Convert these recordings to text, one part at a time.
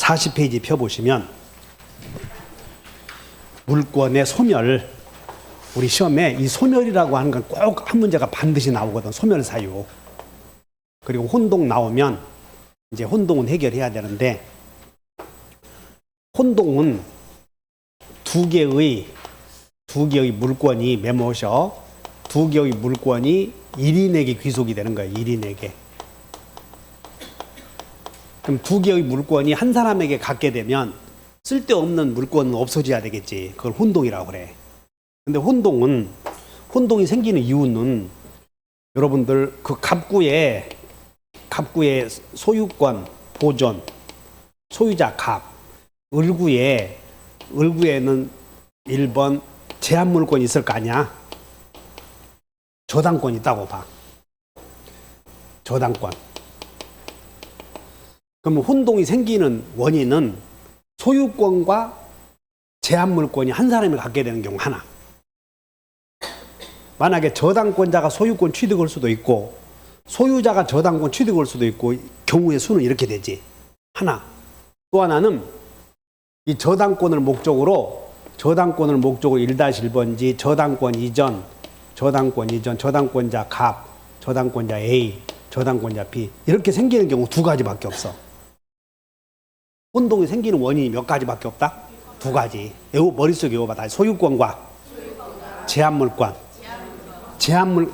40페이지 펴보시면 물권의 소멸, 우리 시험에 이 소멸이라고 하는 건 꼭 한 문제가 반드시 나오거든. 소멸 사유. 그리고 혼동 나오면 이제 혼동은 해결해야 되는데, 혼동은 두 개의 물권이 메모셔. 두 개의 물권이 1인에게 귀속이 되는 거예요. 1인에게. 그럼 두 개의 물권이 한 사람에게 갖게 되면 쓸데없는 물권은 없어져야 되겠지. 그걸 혼동이라고 그래. 근데 혼동이 생기는 이유는 여러분들 그 갑구의 소유권, 보존, 소유자 갑, 을구에는 1번 제한물권이 있을 거 아니야? 저당권이 있다고 봐. 저당권. 그러면 혼동이 생기는 원인은 소유권과 제한물권이 한 사람이 갖게 되는 경우 하나. 만약에 저당권자가 소유권 취득할 수도 있고 소유자가 저당권 취득할 수도 있고 경우의 수는 이렇게 되지. 하나. 또 하나는 이 저당권을 목적으로 1-1번지 저당권 이전, 저당권자 갑, 저당권자 A, 저당권자 B 이렇게 생기는 경우 두 가지밖에 없어. 혼동이 생기는 원인이 몇 가지밖에 없다? 두 가지. 머릿속에 외워봐. 다 소유권과 제한물권.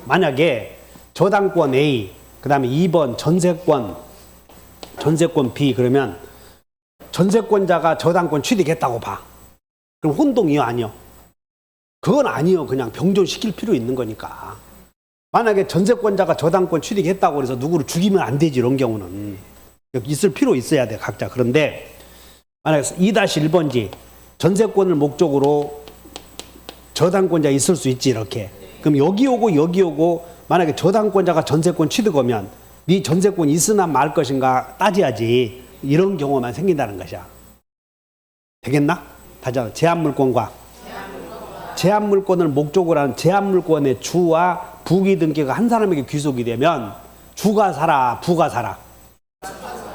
만약에 저당권 A, 그 다음에 2번 전세권 B 그러면 전세권자가 저당권 취득했다고 봐. 그럼 혼동이요, 아니요? 그건 아니요. 그냥 병존시킬 필요 있는 거니까. 만약에 전세권자가 저당권 취득했다고 해서 누구를 죽이면 안 되지. 이런 경우는 있을 필요 있어야 돼, 각자. 그런데 만약에 2-1번지 전세권을 목적으로 저당권자 있을 수 있지. 이렇게. 그럼 여기 오고 만약에 저당권자가 전세권 취득하면 네 전세권 있으나 말 것인가 따져야지. 이런 경우만 생긴다는 것이야. 되겠나? 다자 제한물권을 목적으로 하는 제한물권의 주와 부기 등기가 한 사람에게 귀속이 되면 주가 살아, 부가 살아.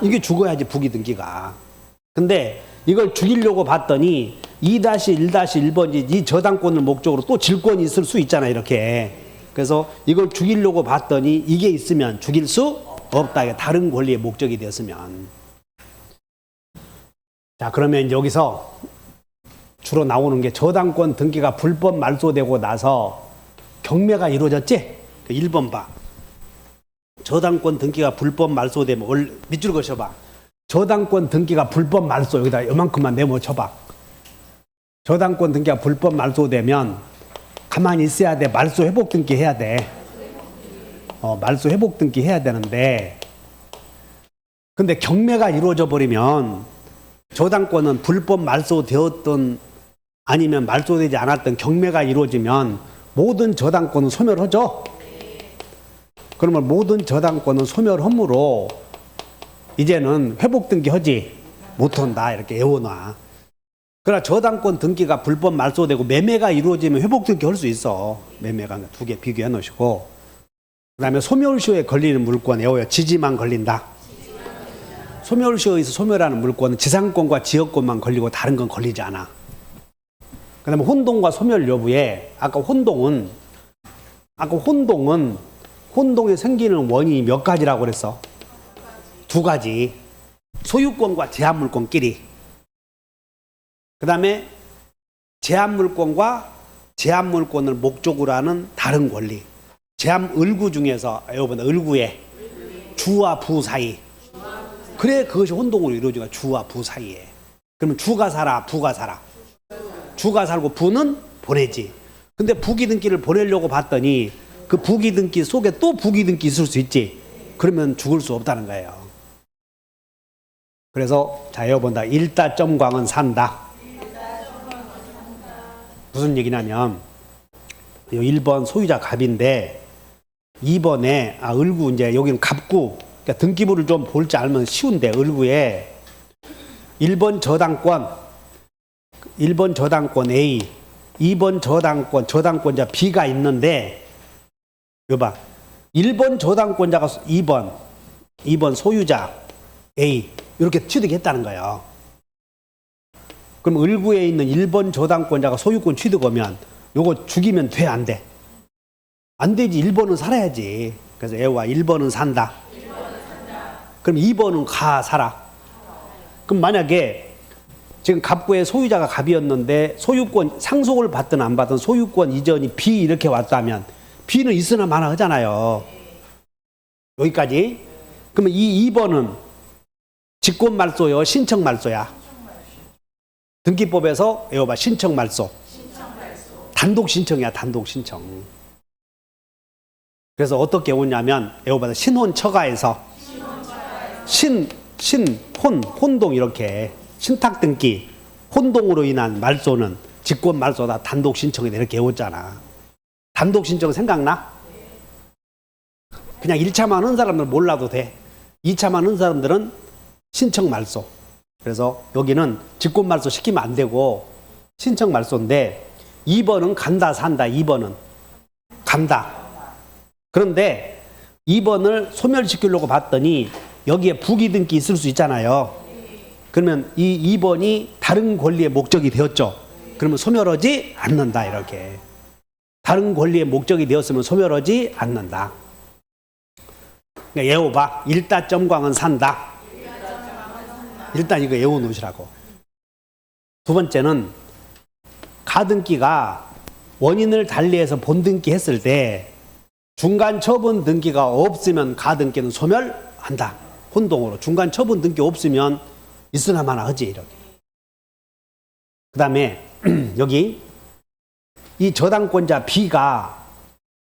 이게 죽어야지, 부기 등기가. 근데 이걸 죽이려고 봤더니 2-1-1번지 이 저당권을 목적으로 또 질권이 있을 수 있잖아, 이렇게. 그래서 이걸 죽이려고 봤더니 이게 있으면 죽일 수 없다. 다른 권리의 목적이 되었으면. 자, 그러면 여기서 주로 나오는 게 저당권 등기가 불법 말소되고 나서 경매가 이루어졌지? 1번 봐. 저당권 등기가 불법 말소되면 밑줄 그셔봐. 저당권 등기가 불법 말소, 여기다 요만큼만 네모 쳐봐. 저당권 등기가 불법 말소되면 가만히 있어야 돼. 말소 회복 등기 해야 돼. 말소 회복 등기 해야 되는데, 근데 경매가 이루어져 버리면 저당권은 불법 말소되었던 아니면 말소되지 않았던 경매가 이루어지면 모든 저당권은 소멸하죠. 그러면 모든 저당권은 소멸함으로 이제는 회복 등기 하지 못한다. 이렇게 외워놔. 그러나 저당권 등기가 불법 말소되고 매매가 이루어지면 회복 등기 할 수 있어. 매매가 두 개 비교해 놓으시고. 그 다음에 소멸시효에 걸리는 물권 외워요. 지지만 걸린다. 소멸시효에서 소멸하는 물권은 지상권과 지역권만 걸리고 다른 건 걸리지 않아. 그 다음에 혼동과 소멸 여부에 아까 혼동에 생기는 원인이 몇 가지라고 그랬어? 두 가지. 소유권과 제한물권끼리. 그 다음에 제한물권을 목적으로 하는 다른 권리. 을구 중에서 여러분 을구에 주와 부 사이. 그래, 그것이 혼동으로 이루어지가 주와 부 사이에. 그러면 주가 살아, 부가 살아. 주가 살고 부는 보내지. 근데 부기등기를 보내려고 봤더니 그 부기등기 속에 또 부기등기 있을 수 있지. 그러면 죽을 수 없다는 거예요. 그래서 자, 여러분다. 일다점광은 산다. 무슨 얘기냐면 1번 소유자 갑인데 2번에 을구, 이제 여기는 갑구. 그러니까 등기부를 좀 볼 줄 알면 쉬운데, 을구에 1번 저당권 A, 2번 저당권자 B가 있는데, 이거 봐. 1번 저당권자가 2번 소유자 A, 이렇게 취득했다는 거예요. 그럼 을구에 있는 1번 저당권자가 소유권 취득하면 요거 죽이면 돼, 안 돼? 안 되지. 1번은 살아야지. 그래서 애와 1번은 산다. 그럼 2번은 가, 살아. 그럼 만약에 지금 갑구의 소유자가 갑이었는데 소유권 상속을 받든 안 받든 소유권 이전이 B 이렇게 왔다면 B는 있으나 마나 하잖아요. 여기까지. 그러면 이 2번은 직권 말소요, 신청 말소야? 등기법에서 여봐 신청 말소. 단독 신청이야, 단독 신청. 그래서 어떻게 오냐면 여봐 신혼 처가에서 혼동 이렇게 신탁 등기 혼동으로 인한 말소는 직권 말소다, 단독 신청이다 이렇게 외웠잖아. 단독 신청 생각나? 그냥 1차만 하는 사람들은 몰라도 돼. 2차만 하는 사람들은 신청 말소. 그래서 여기는 직권 말소 시키면 안 되고 신청 말소인데 2번은 간다 산다. 2번은 간다. 그런데 2번을 소멸시키려고 봤더니 여기에 부기등기 있을 수 있잖아요. 그러면 이 2번이 다른 권리의 목적이 되었죠. 그러면 소멸하지 않는다 이렇게. 다른 권리의 목적이 되었으면 소멸하지 않는다. 그러니까 예호봐. 일다점광은 산다. 일단 이거 외워놓으시라고. 두 번째는 가등기가 원인을 달리해서 본등기 했을 때 중간 처분 등기가 없으면 가등기는 소멸한다. 혼동으로. 중간 처분 등기 없으면 있으나 마나 하지 이렇게. 그 다음에 여기 이 저당권자 B가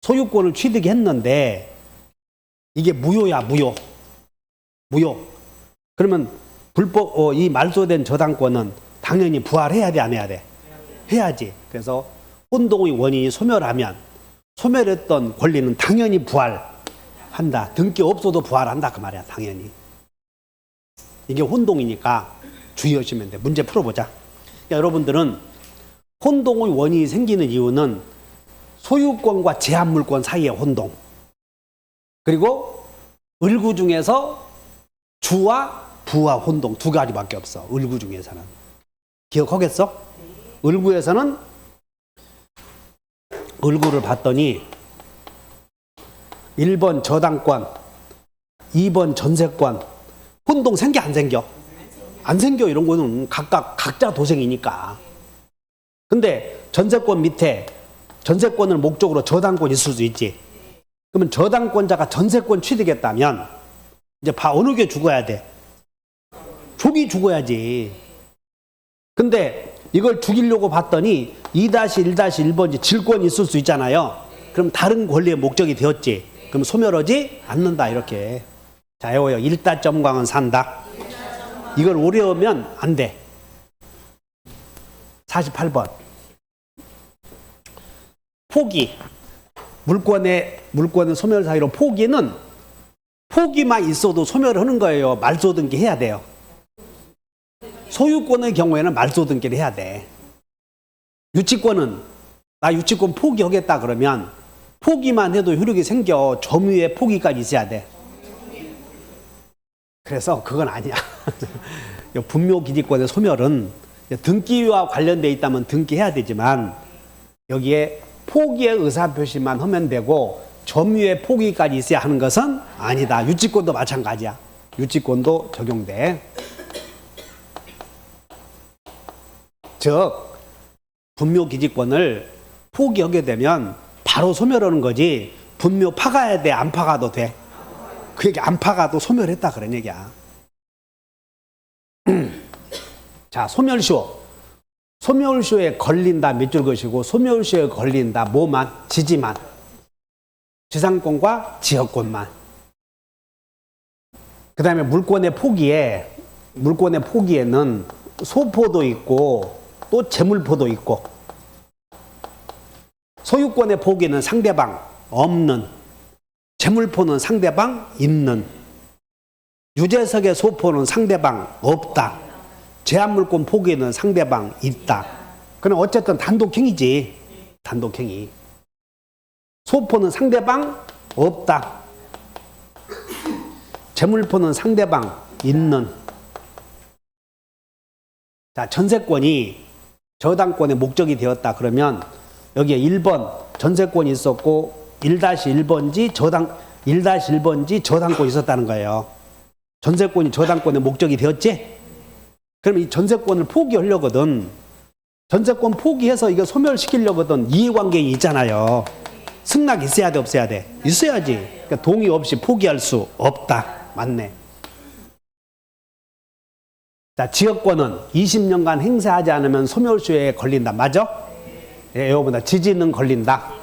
소유권을 취득했는데 이게 무효야, 무효. 그러면 불법 이 말소된 저당권은 당연히 부활해야 돼, 안 해야 돼? 해야지. 그래서 혼동의 원인이 소멸하면 소멸했던 권리는 당연히 부활한다. 등기 없어도 부활한다 그 말이야, 당연히. 이게 혼동이니까 주의하시면 돼. 문제 풀어보자. 여러분들은 혼동의 원인이 생기는 이유는 소유권과 제한물권 사이의 혼동, 그리고 을구 중에서 주와 부와 혼동 두 가지밖에 없어. 을구 중에서는. 기억하겠어? 을구에서는 을구를 봤더니 1번 저당권, 2번 전세권 혼동 생겨 안 생겨? 안 생겨. 이런 거는 각자 도생이니까. 근데 전세권 밑에 전세권을 목적으로 저당권이 있을 수 있지. 그러면 저당권자가 전세권 취득했다면 이제 어느 게 죽어야 돼? 족이 죽어야지. 근데 이걸 죽이려고 봤더니 2-1-1번지 질권이 있을 수 있잖아요. 그럼 다른 권리의 목적이 되었지. 그럼 소멸하지 않는다 이렇게. 자, 여기요. 일다점광은 산다. 이걸 오래하면 안 돼. 48번. 포기. 물권의 소멸 사유로 포기만 있어도 소멸하는 거예요. 말소 등기 해야 돼요. 소유권의 경우에는 말소 등기를 해야 돼. 유치권은 나 유치권 포기하겠다 그러면 포기만 해도 효력이 생겨. 점유의 포기까지 있어야 돼. 그래서 그건 아니야. 분묘기지권의 소멸은 등기와 관련돼 있다면 등기해야 되지만 여기에 포기의 의사표시만 하면 되고 점유의 포기까지 있어야 하는 것은 아니다. 유치권도 마찬가지야. 유치권도 적용돼. 즉 분묘기지권을 포기하게 되면 바로 소멸하는 거지. 분묘 파가야 돼, 안 파가도 돼? 그 얘기 안 파가도 소멸했다 그런 얘기야. 자, 소멸시효. 소멸시효에 걸린다 몇 줄 것이고 소멸시효에 걸린다 뭐만? 지지만. 지상권과 지역권만. 그 다음에 물권의 포기에는 소포도 있고 또 재물포도 있고, 소유권의 포기는 상대방 없는, 재물포는 상대방 있는, 유재석의 소포는 상대방 없다, 제한물권 포기는 상대방 있다. 그럼 어쨌든 단독행위지. 단독행위. 소포는 상대방 없다, 재물포는 상대방 있는, 자, 전세권이 저당권의 목적이 되었다 그러면 여기에 1번 전세권이 있었고 1-1번지 1-1번지 저당권이 있었다는 거예요. 전세권이 저당권의 목적이 되었지? 그럼 이 전세권을 포기하려거든. 전세권 포기해서 이거 소멸시키려거든. 이해관계인이 있잖아요. 승낙 있어야 돼, 없어야 돼? 있어야지. 그러니까 동의 없이 포기할 수 없다. 맞네. 자, 지역권은 20년간 행사하지 않으면 소멸시효에 걸린다. 맞아? 예, 이거보다 지지는 걸린다.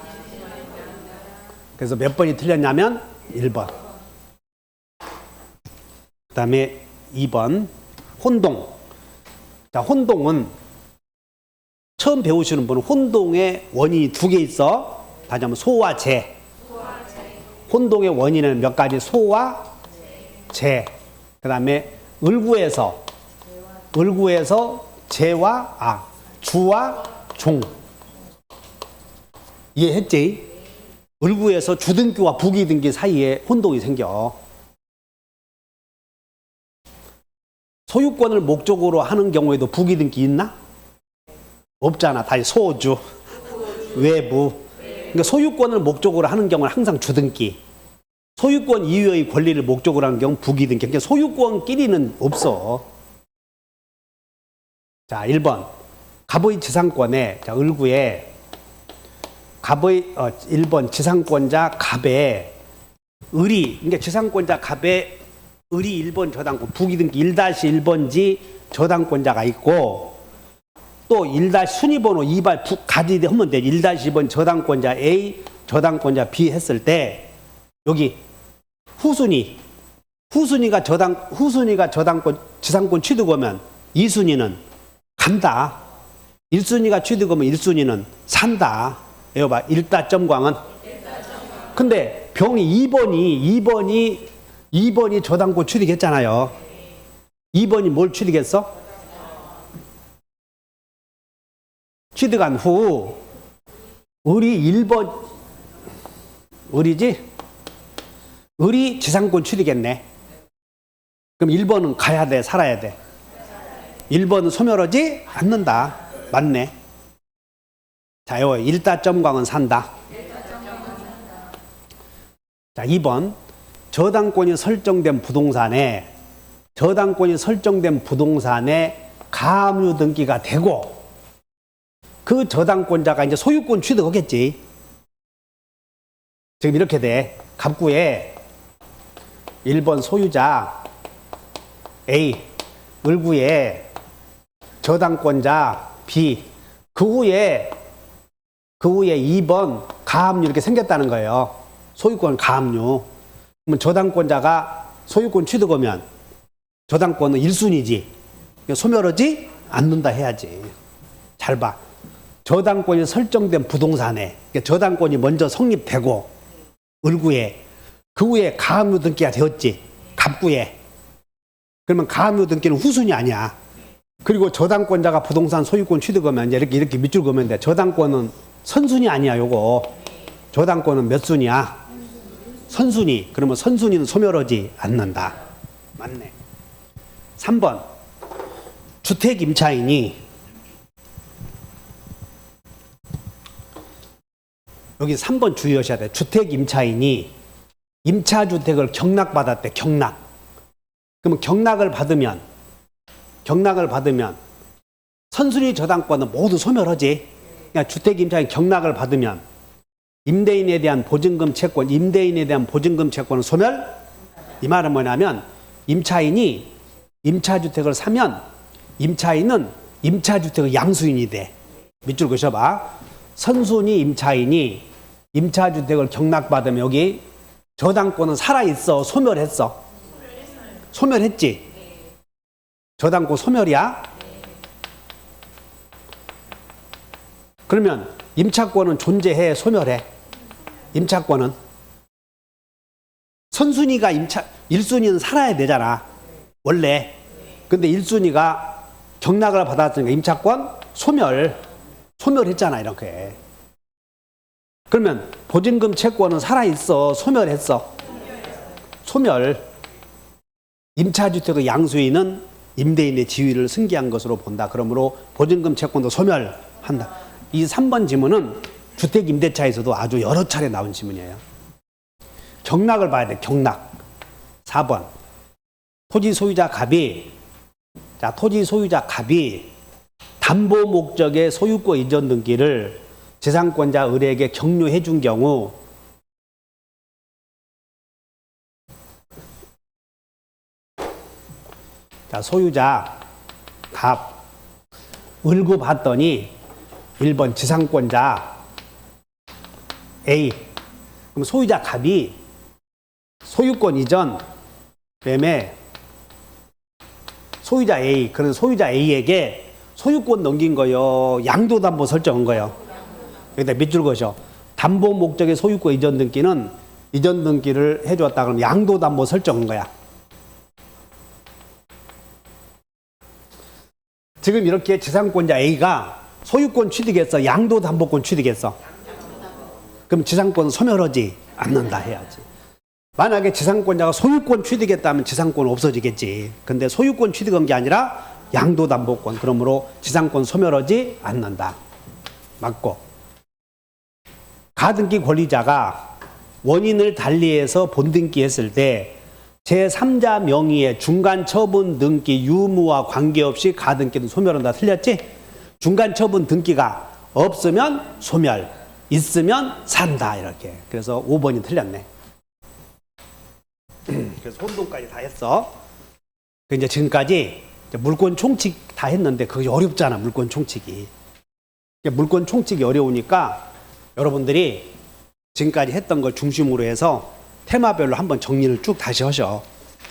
그래서 몇 번이 틀렸냐면 1번. 그 다음에 2번 혼동. 자, 혼동은 처음 배우시는 분은 혼동의 원인이 2개 있어. 다시 한번 소와 재. 혼동의 원인은 몇 가지? 소와 재. 그 다음에 을구에서 재와 주와 종. 이해했지? 을구에서 주등기와 부기등기 사이에 혼동이 생겨. 소유권을 목적으로 하는 경우에도 부기등기 있나? 없잖아. 다시 소주, 외부. 그러니까 소유권을 목적으로 하는 경우는 항상 주등기. 소유권 이외의 권리를 목적으로 하는 경우는 부기등기. 그러니까 소유권끼리는 없어. 자, 1번. 갑의 지상권에, 자, 을구에 갑의 1번 지상권자 갑의 을이, 그러니까 지상권자 갑의 을이 1번 저당권, 부기등기 1-1번지 저당권자가 있고, 또 1-순위번호 2발 가지 하면 돼. 1-2번 저당권자 A, 저당권자 B 했을 때 여기 후순위가 저당권 지상권 취득하면 2순위는 간다. 1순위가 취득하면 1순위는 산다. 이거 봐. 일다점광은. 근데 병이 2번이 저당권 취득했잖아요. 2번이 뭘 취득했어? 취득한 후 을이 1번 을이 지상권 취득했네. 그럼 1번은 가야 돼, 살아야 돼? 1번은 소멸하지 않는다. 맞네. 자, 요 일다점광은 산다. 자, 2번 저당권이 설정된 부동산에 가압류 등기가 되고 그 저당권자가 이제 소유권 취득하겠지. 지금 이렇게 돼. 갑구에 1번 소유자 A, 을구에 저당권자 B, 그 후에 2번 가압류 이렇게 생겼다는 거예요. 소유권 가압류. 그러면 저당권자가 소유권 취득하면 저당권은 1순위지. 소멸하지 않는다 해야지. 잘 봐. 저당권이 설정된 부동산에 저당권이 먼저 성립되고 을구에 그 후에 가압류 등기가 되었지. 갑구에. 그러면 가압류 등기는 후순위 아니야. 그리고 저당권자가 부동산 소유권 취득하면 이렇게 밑줄 그으면 돼. 저당권은 선순위 아니야. 요거. 저당권은 몇 순위야? 선순위. 그러면 선순위는 소멸하지 않는다. 맞네. 3번. 주택 임차인이 여기 3번 주의하셔야 돼. 주택 임차인이 임차주택을 경락받았대. 경락. 그러면 경락을 받으면 선순위 저당권은 모두 소멸하지. 그러니까 주택 임차인 경락을 받으면 임대인에 대한 보증금 채권은 소멸? 이 말은 뭐냐면 임차인이 임차주택을 사면 임차인은 임차주택의 양수인이 돼. 밑줄 그셔봐. 선순위 임차인이 임차주택을 경락받으면 여기 저당권은 살아있어? 소멸했어? 소멸했지? 저당권 소멸이야? 그러면 임차권은 존재해? 소멸해? 임차권은? 선순위가 1순위는 살아야 되잖아. 원래. 근데 1순위가 경락을 받았으니까 임차권 소멸했잖아. 이렇게. 그러면 보증금 채권은 살아있어? 소멸했어? 소멸. 임차주택의 양수인은 임대인의 지위를 승계한 것으로 본다. 그러므로 보증금 채권도 소멸한다. 이 3번 지문은 주택임대차에서도 아주 여러 차례 나온 지문이에요. 경락을 봐야 돼. 경락. 4번 토지 소유자 갑이 토지 소유자 갑이 담보 목적의 소유권 이전 등기를 재산권자 을에게 격려해 준 경우 소유자 갑 을고 봤더니 1번 지상권자 A. 그럼 소유자 갑이 소유권 이전 매매 소유자 A, 그런 소유자 A에게 소유권 넘긴 거요. 양도담보 설정한 거요. 여기다 밑줄 그으셔. 담보 목적의 소유권 이전 등기는 이전 등기를 해주었다 그러면 양도담보 설정한 거야. 지금 이렇게 지상권자 A가 소유권 취득했어, 양도담보권 취득했어. 그럼 지상권 소멸하지 않는다 해야지. 만약에 지상권자가 소유권 취득했다면 지상권 없어지겠지. 근데 소유권 취득한 게 아니라 양도담보권. 그러므로 지상권 소멸하지 않는다. 맞고. 가등기 권리자가 원인을 달리해서 본등기했을 때 제3자 명의의 중간 처분 등기 유무와 관계없이 가등기는 소멸한다. 틀렸지? 중간 처분 등기가 없으면 소멸, 있으면 산다. 이렇게. 그래서 5번이 틀렸네. 그래서 혼동까지 다 했어. 이제 지금까지 물권 총칙 다 했는데 그게 어렵잖아. 물권 총칙이. 물권 총칙이 어려우니까 여러분들이 지금까지 했던 걸 중심으로 해서 테마별로 한번 정리를 쭉 다시 하셔.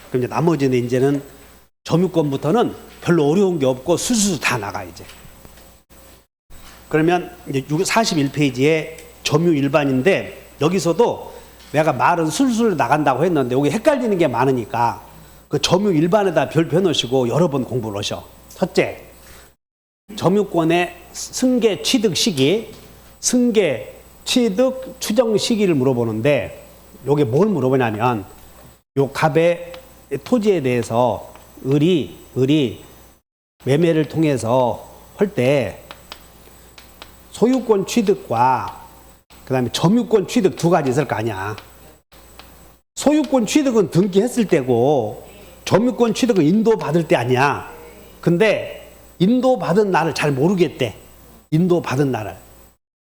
그럼 이제 나머지는 이제는 점유권부터는 별로 어려운 게 없고 수수 다 나가 이제. 그러면 이제 41페이지에 점유 일반인데 여기서도 내가 말은 술술 나간다고 했는데 여기 헷갈리는 게 많으니까 그 점유 일반에다 별 펴놓으시고 여러 번 공부를 하셔. 첫째, 점유권의 승계 취득 시기, 승계 취득 추정 시기를 물어보는데 요게 뭘 물어보냐면 요 갑의 토지에 대해서 을이 매매를 통해서 할 때 소유권 취득과 그 다음에 점유권 취득 두 가지 있을 거 아니야. 소유권 취득은 등기했을 때고 점유권 취득은 인도받을 때 아니야. 근데 인도받은 날을 잘 모르겠대. 인도받은 날을.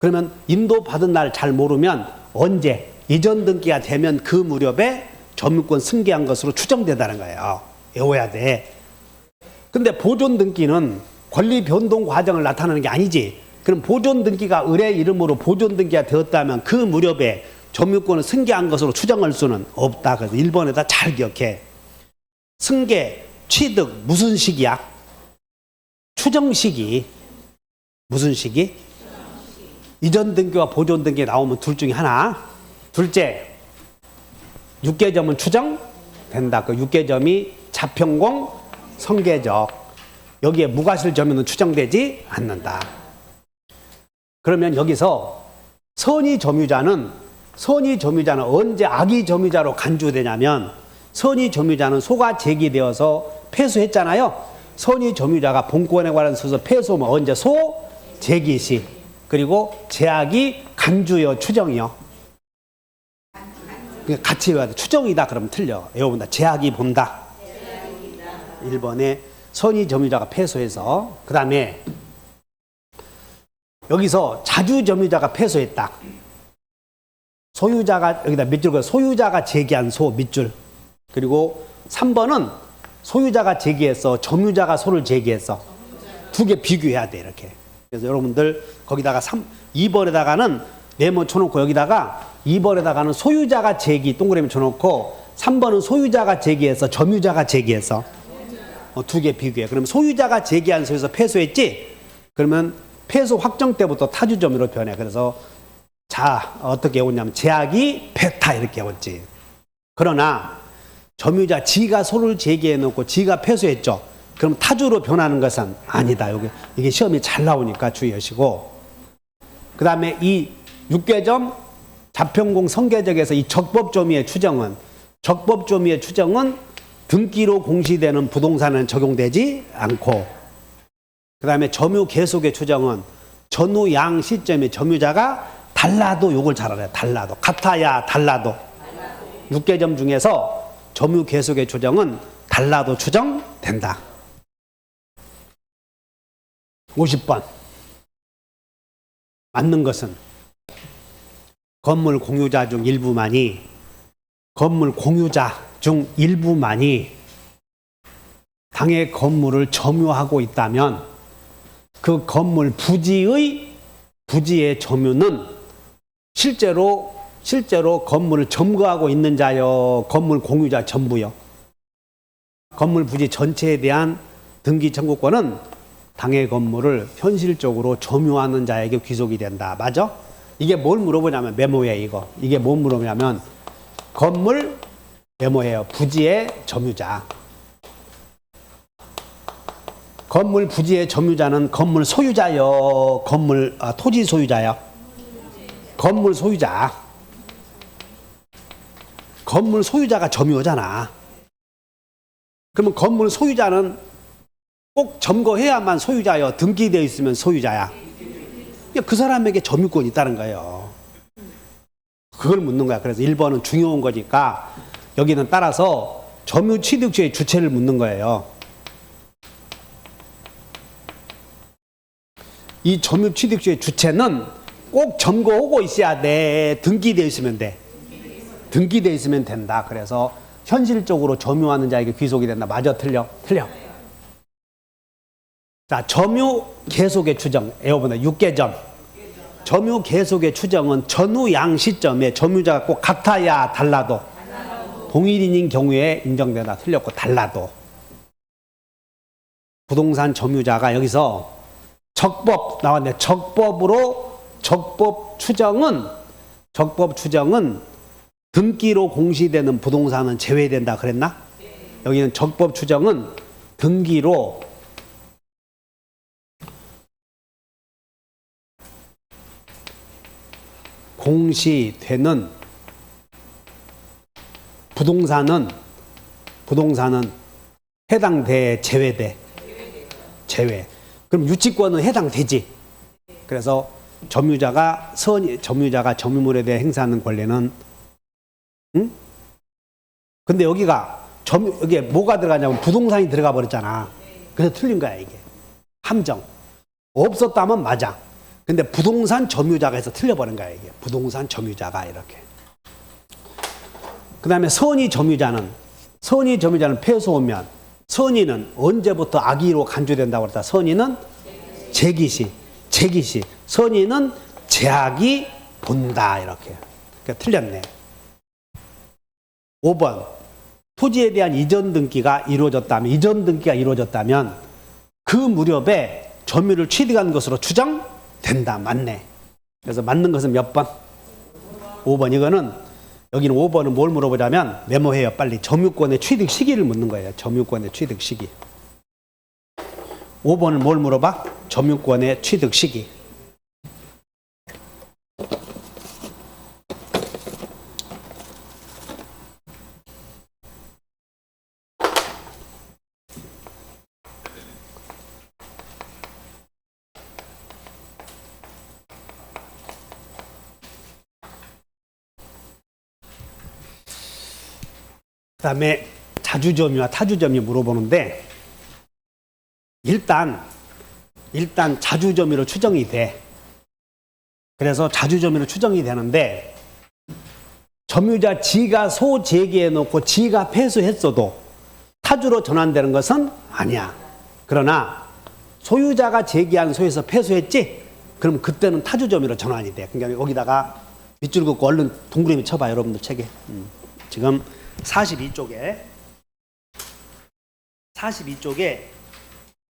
그러면 인도받은 날을 잘 모르면 언제? 이전 등기가 되면 그 무렵에 점유권 승계한 것으로 추정된다는 거예요. 외워야 돼. 근데 보존 등기는 권리 변동 과정을 나타내는 게 아니지. 그럼 보존 등기가 을의 이름으로 보존 등기가 되었다면 그 무렵에 점유권을 승계한 것으로 추정할 수는 없다. 그래서 1번에다 잘 기억해. 승계, 취득 무슨 시기야? 추정 시기. 무슨 시기? 이전 등기와 보존 등기 나오면 둘 중에 하나. 둘째, 육계점은 추정된다. 그 육계점이 자평공, 성계적. 여기에 무과실 점유는 추정되지 않는다. 그러면 여기서 선의 점유자는 언제 악의 점유자로 간주되냐면 선의 점유자는 소가 제기되어서 패소했잖아요. 선의 점유자가 본권에 관한 소서 패소면 언제? 소 제기 시. 그리고 제약이 간주여 추정이요. 같이 외워야 돼. 추정이다 그러면 틀려. 외워본다. 제약이 본다. 1번에 선의 점유자가 패소해서. 그 다음에 여기서 자주 점유자가 패소했다. 소유자가 여기다 밑줄 소유자가 제기한 소 밑줄. 그리고 3번은 소유자가 제기해서 점유자가 소를 제기했어. 두 개 비교해야 돼 이렇게. 그래서 여러분들 거기다가 2번에다가는 네모 쳐놓고 여기다가 2번에다가는 소유자가 제기 동그라미 쳐놓고 3번은 소유자가 제기해서 점유자가 제기해서 두 개 비교해. 그러면 소유자가 제기한 소에서 패소했지? 그러면 패소 확정 때부터 타주 점유로 변해. 그래서 자 어떻게 해오냐면 제약이 패타 이렇게 해왔지. 그러나 점유자 지가 소를 제기해 놓고 지가 패소했죠. 그럼 타주로 변하는 것은 아니다. 이게 시험이 잘 나오니까 주의하시고. 그 다음에 이 육계점 자평공 성계적에서 이 적법조미의 추정은 등기로 공시되는 부동산은 적용되지 않고, 그 다음에 점유 계속의 추정은 전후 양 시점의 점유자가 달라도, 요걸 잘 알아요. 달라도. 같아야 달라도. 6개점 중에서 점유 계속의 추정은 달라도 추정된다. 50번. 맞는 것은 건물 공유자 중 일부만이 당의 건물을 점유하고 있다면 그 건물 부지의 점유는 실제로 건물을 점거하고 있는 자여, 건물 공유자 전부요. 건물 부지 전체에 대한 등기 청구권은 당의 건물을 현실적으로 점유하는 자에게 귀속이 된다. 맞아? 이게 뭘 물어보냐면 메모에 이거. 이게 뭘 물어보냐면 건물 메모예요. 부지의 점유자. 건물 부지의 점유자는 건물 소유자요, 토지 소유자요. 건물 소유자. 건물 소유자가 점유하잖아. 그러면 건물 소유자는 꼭 점거해야만 소유자요, 등기되어 있으면 소유자야. 그 사람에게 점유권이 있다는 거예요. 그걸 묻는 거야. 그래서 1번은 중요한 거니까 여기는 따라서 점유 취득주의 주체를 묻는 거예요. 이 점유 취득주의 주체는 꼭 점거하고 있어야 돼. 등기되어 있으면 돼. 등기되어 있으면 된다. 그래서 현실적으로 점유하는 자에게 귀속이 된다. 맞아, 틀려? 틀려. 자, 점유 계속의 추정. 에어본다 6개점. 점유 계속의 추정은 전후 양 시점에 점유자가 꼭 같아야 달라도. 동일인인 경우에 인정된다. 틀렸고 달라도. 부동산 점유자가 여기서 적법 나왔네. 적법 추정은 등기로 공시되는 부동산은 제외된다 그랬나? 여기는 적법 추정은 등기로 공시되는 부동산은 해당돼, 제외돼? 제외. 그럼 유치권은 해당되지. 그래서 점유자가 점유물에 대해 행사하는 권리는, 응? 근데 여기에 뭐가 들어가냐면 부동산이 들어가 버렸잖아. 그래서 틀린 거야, 이게. 함정. 없었다면 맞아. 근데 부동산 점유자가 해서 틀려버린 거야, 이게. 부동산 점유자가 이렇게. 그 다음에 선의 점유자는 폐소하면, 선의는 언제부터 악의로 간주된다고 그랬다. 선의는 제기시. 선의는 제약이 본다. 이렇게. 그러니까 틀렸네. 5번. 토지에 대한 이전 등기가 이루어졌다면 그 무렵에 점유를 취득한 것으로 추정된다. 맞네. 그래서 맞는 것은 몇 번? 5번. 여기는 5번은 뭘 물어보자면 메모해요. 빨리. 점유권의 취득 시기를 묻는 거예요. 점유권의 취득 시기. 5번은 뭘 물어봐? 점유권의 취득 시기. 그 다음에 자주점유와 타주점유 물어보는데 일단 자주점유로 추정이 돼. 그래서 자주점유로 추정이 되는데 점유자 지가 소재기해 놓고 지가 폐수했어도 타주로 전환되는 것은 아니야. 그러나 소유자가 제기한 소에서 폐수했지? 그럼 그때는 타주점유로 전환이 돼. 그러니까 여기다가 밑줄 긋고 얼른 동그라미 쳐봐. 여러분들 책에. 지금 42쪽에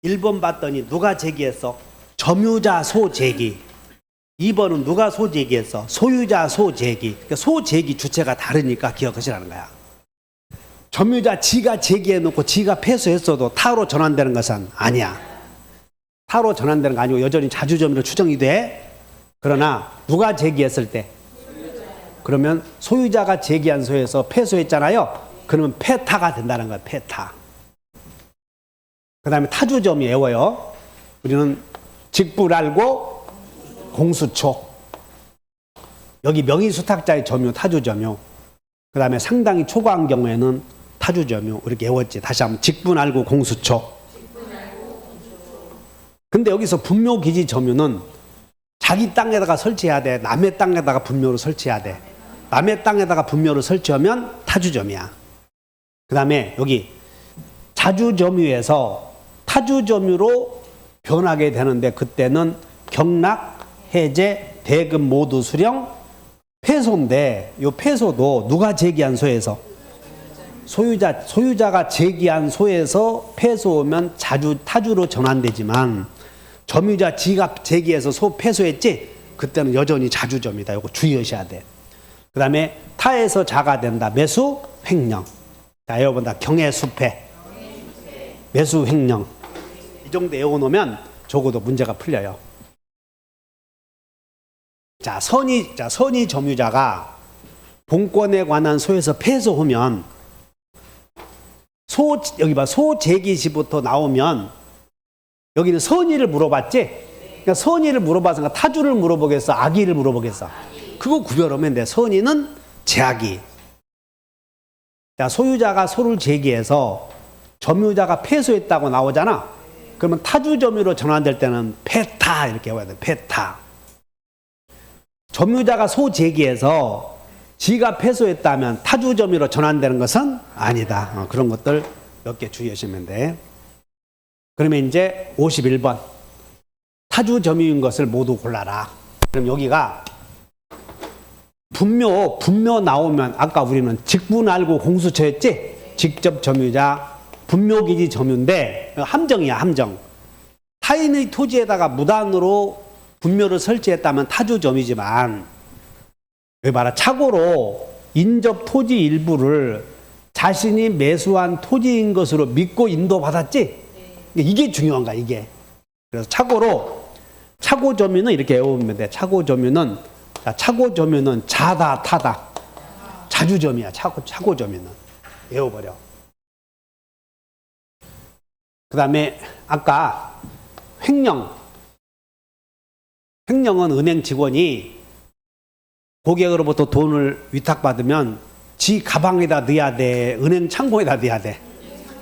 1번 봤더니 누가 제기했어? 점유자 소제기. 2번은 누가 소제기했어? 소유자 소제기. 그러니까 소제기 주체가 다르니까 기억하시라는 거야. 점유자 지가 제기해놓고 지가 폐수했어도 타로 전환되는 것은 아니야. 타로 전환되는 거 아니고 여전히 자주점유로 추정이 돼. 그러나 누가 제기했을 때? 그러면 소유자가 제기한 소에서 폐수했잖아요. 그러면 폐타가 된다는 거야. 폐타. 그 다음에 타주점이 외워요. 우리는 직불알고 공수초. 여기 명의수탁자의 점유 타주점유. 그 다음에 상당히 초과한 경우에는 타주점유. 이렇게 외웠지. 다시 한번 직분알고 공수초. 근데 여기서 분묘기지 점유는 자기 땅에다가 설치해야 돼. 남의 땅에다가 분묘를 설치해야 돼. 남의 땅에다가 분묘를 설치하면 타주점이야. 그 다음에 여기 자주점유에서 타주점유로 변하게 되는데 그때는 경락, 해제, 대금 모두 수령, 폐소인데 이 폐소도 누가 제기한 소에서 소유자가 제기한 소에서 폐소하면 타주로 전환되지만 점유자 지가 제기해서 소 폐소했지? 그때는 여전히 자주점이다. 이거 주의하셔야 돼. 그 다음에 타에서 자가 된다. 매수, 횡령. 자, 여러분 다 경해수패. 매수, 횡령. 이 정도 외워놓으면 적어도 문제가 풀려요. 자, 선의 점유자가 본권에 관한 소에서 폐소하면 여기 봐. 소 제기 시부터 나오면 여기는 선의를 물어봤지? 그러니까 선의를 물어봐서 타주를 물어보겠어? 악의를 물어보겠어? 그거 구별하면 돼. 선의는 제악의. 자, 소유자가 소를 제기해서 점유자가 폐소했다고 나오잖아. 그러면 타주 점유로 전환될 때는 폐타 이렇게 해야 돼. 폐타. 점유자가 소 제기해서 지가 폐소했다면 타주 점유로 전환되는 것은 아니다. 그런 것들 몇 개 주의하시면 돼. 그러면 이제 51번 타주 점유인 것을 모두 골라라. 그럼 여기가 분묘 나오면 아까 우리는 직분 알고 공수처였지? 직접 점유자 분묘기지 점유인데 함정이야. 함정. 타인의 토지에다가 무단으로 분묘를 설치했다면 타주 점유지만 여기 봐라. 착오로 인접 토지 일부를 자신이 매수한 토지인 것으로 믿고 인도받았지? 이게 중요한 거야. 이게. 그래서 착오 점유는 이렇게 외우면 돼. 착오 점유는 자다 타다. 자주점이야. 착오 점유는 외워버려. 그 다음에 아까 횡령은 은행 직원이 고객으로부터 돈을 위탁받으면 지 가방에다 넣어야 돼. 은행 창고에다 넣어야 돼.